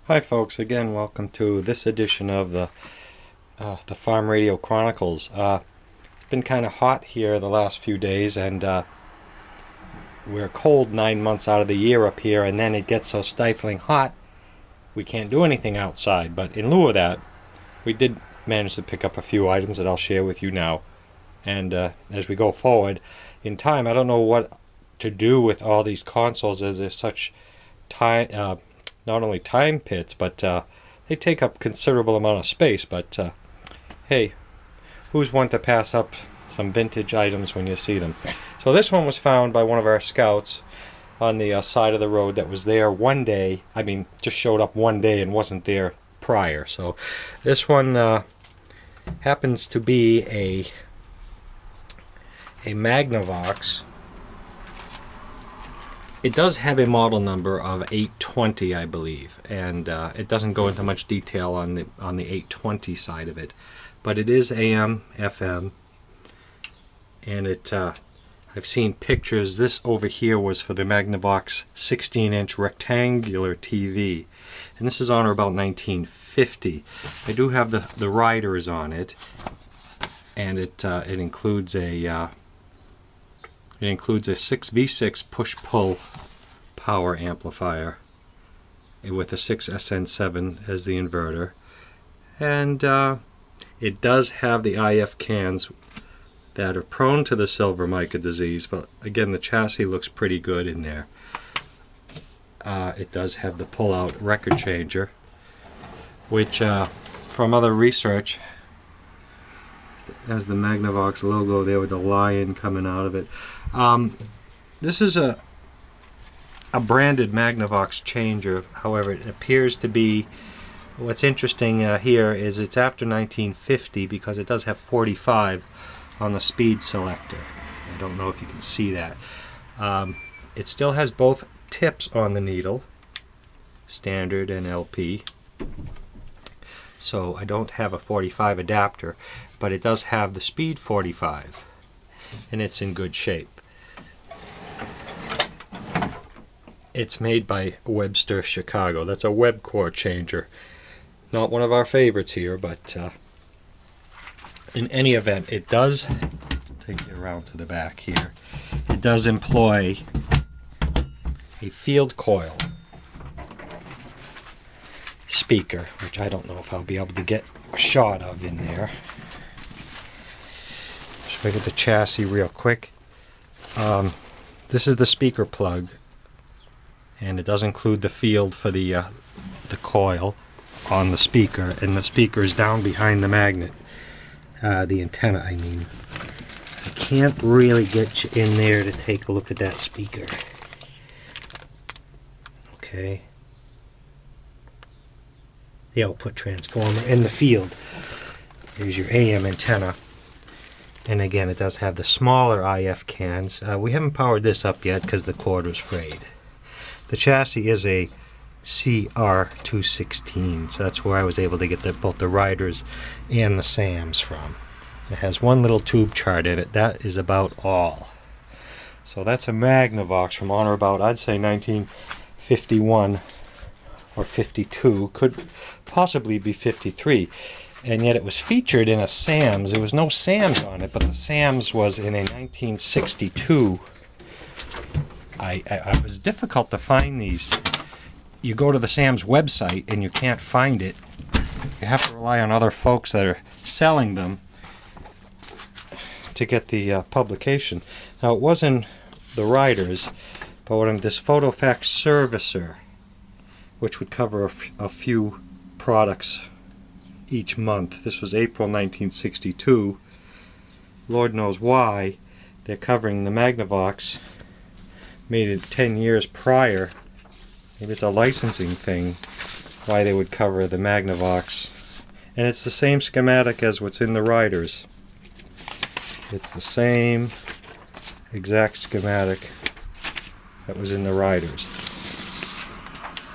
Hi folks, again welcome to this edition of the Farm Radio Chronicles. It's been kind of hot here the last few days, and we're cold 9 months out of the year up here, and then it gets so stifling hot we can't do anything outside. But in lieu of that, we did manage to pick up a few items that I'll share with you now. And as we go forward in time, I don't know what to do with all these consoles, as there's such time, not only time pits, but they take up considerable amount of space. But hey, who's one to pass up some vintage items when you see them? So this one was found by one of our scouts on the side of the road that was there one day. I mean, just showed up one day and wasn't there prior. So this one happens to be a Magnavox. It does have a model number of 820, I believe, and it doesn't go into much detail on the 820 side of it, but it is AM, FM, and I've seen pictures. This over here was for the Magnavox 16-inch rectangular TV, and this is on or about 1950. I do have the riders on it, and it includes a 6V6 push-pull power amplifier with a 6SN7 as the inverter, and it does have the IF cans that are prone to the silver mica disease, but again, the chassis looks pretty good in there. It does have the pull-out record changer, which from other research has the Magnavox logo there with the lion coming out of it. This is a branded Magnavox changer. However, it appears to be, what's interesting here is it's after 1950 because it does have 45 on the speed selector. I don't know if you can see that. It still has both tips on the needle, standard and LP. So I don't have a 45 adapter, but it does have the speed 45, and it's in good shape. It's made by Webster, Chicago. That's a Webcor changer. Not one of our favorites here, but in any event, it does, take you around to the back here, it does employ a field coil speaker, which I don't know if I'll be able to get a shot of in there. Just look at the chassis real quick. This is the speaker plug, and it does include the field for the coil on the speaker, and the speaker is down behind the magnet, the antenna I mean. I can't really get you in there to take a look at that speaker. Okay. The output transformer and the field. Here's your AM antenna. And again, it does have the smaller IF cans. We haven't powered this up yet because the cord was frayed. The chassis is a CR216, so that's where I was able to get both the riders and the SAMs from. It has one little tube chart in it. That is about all. So that's a Magnavox from on or about, I'd say, 1951 or 52. Could possibly be 53. And yet it was featured in a SAMs. There was no SAMs on it, but the SAMs was in a 1962. It was difficult to find these. You go to the SAMs website and you can't find it. You have to rely on other folks that are selling them to get the publication. Now, it wasn't the riders, but this PhotoFax servicer, which would cover a few products each month. This was April 1962. Lord knows why they're covering the Magnavox. Made it 10 years prior. Maybe it's a licensing thing why they would cover the Magnavox. And it's the same schematic as what's in the riders. It's the same exact schematic that was in the riders,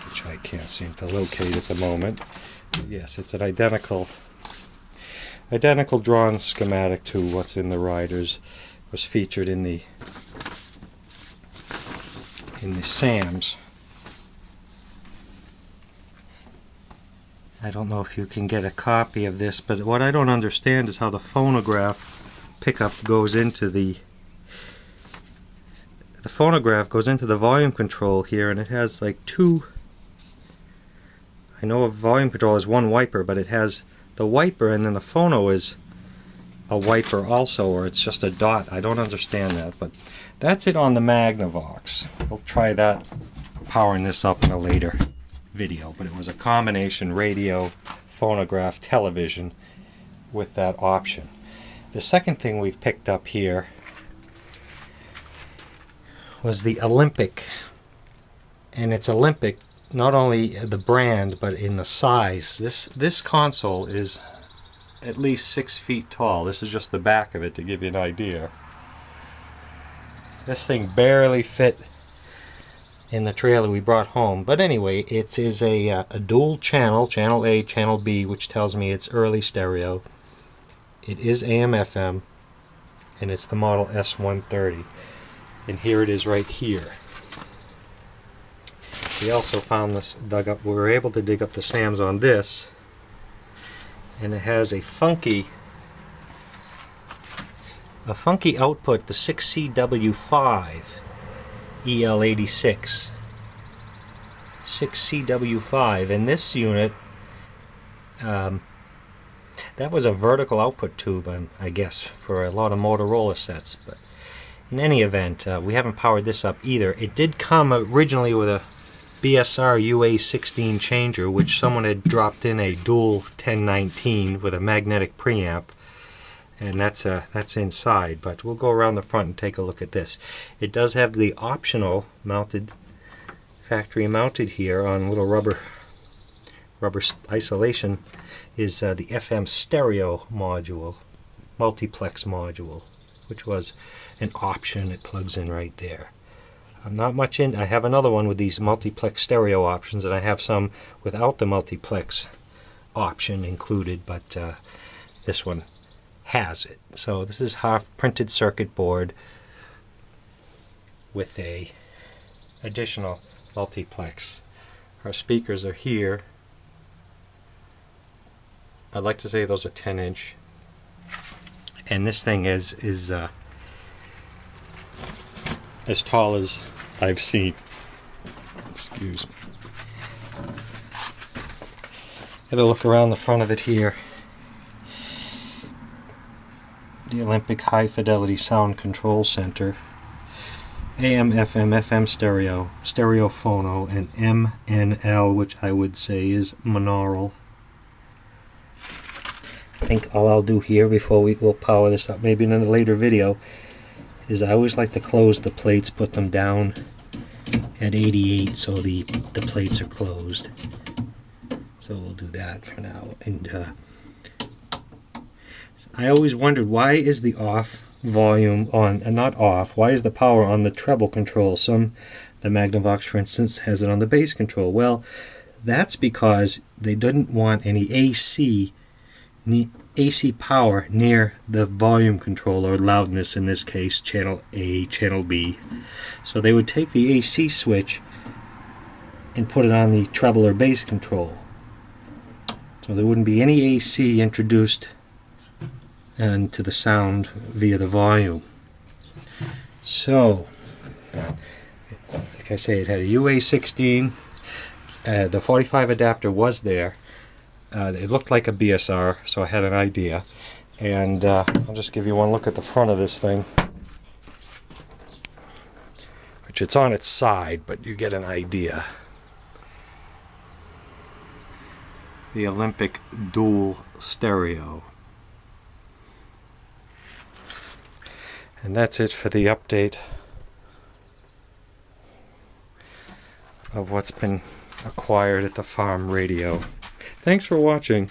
which I can't seem to locate at the moment. But yes, it's an identical drawn schematic to what's in the riders. Was featured in the SAMs. I don't know if you can get a copy of this, but what I don't understand is how the phonograph pickup goes into the phonograph goes into the volume control here, and it has like two. I know a volume control is one wiper, but it has the wiper and then the phono is a wiper also, or it's just a dot. I don't understand that, but that's it on the Magnavox. We'll try that, powering this up in a later video, but it was a combination radio, phonograph, television with that option. The second thing we've picked up here was the Olympic, and it's Olympic not only the brand but in the size. This console is at least 6 feet tall. This is just the back of it to give you an idea. This thing barely fit in the trailer we brought home, but anyway, it is a dual channel, channel A, channel B, which tells me it's early stereo. It is AM FM, and it's the model S130, and here it is right here. We also found this dug up. We were able to dig up the SAMs on this, and it has a funky output, the 6CW5 EL86. 6CW5, and this unit, that was a vertical output tube, I guess, for a lot of Motorola sets. But in any event, we haven't powered this up either. It did come originally with a BSR UA-16 Changer, which someone had dropped in a dual 1019 with a magnetic preamp, and that's inside. But we'll go around the front and take a look at this. It does have the optional mounted, factory mounted here on little rubber isolation, is the FM Stereo Multiplex module, which was an option. It plugs in right there. I'm not much in. I have another one with these multiplex stereo options, and I have some without the multiplex option included, but this one has it. So this is half printed circuit board with a additional multiplex. Our speakers are here. I'd like to say those are 10-inch, and this thing is as tall as I've seen. Excuse me. Have a look around the front of it here. The Olympic High Fidelity Sound Control Center, AM, FM stereo, stereo phono, and MNL, which I would say is monaural. I think all I'll do here before we'll power this up, maybe in a later video, is I always like to close the plates, put them down at 88 so the plates are closed. So we'll do that for now. And I always wondered, why is the off volume on, and not off, why is the power on the treble control? The Magnavox, for instance, has it on the bass control. Well, that's because they didn't want any AC power near the volume control, or loudness in this case, channel A, channel B. So they would take the AC switch and put it on the treble or bass control. So there wouldn't be any AC introduced into the sound via the volume. So, like I say, it had a UA-16. The 45 adapter was there. It looked like a BSR, so I had an idea. And I'll just give you one look at the front of this thing, which it's on its side, but you get an idea. The Olympic dual stereo. And that's it for the update of what's been acquired at the farm radio. Thanks for watching.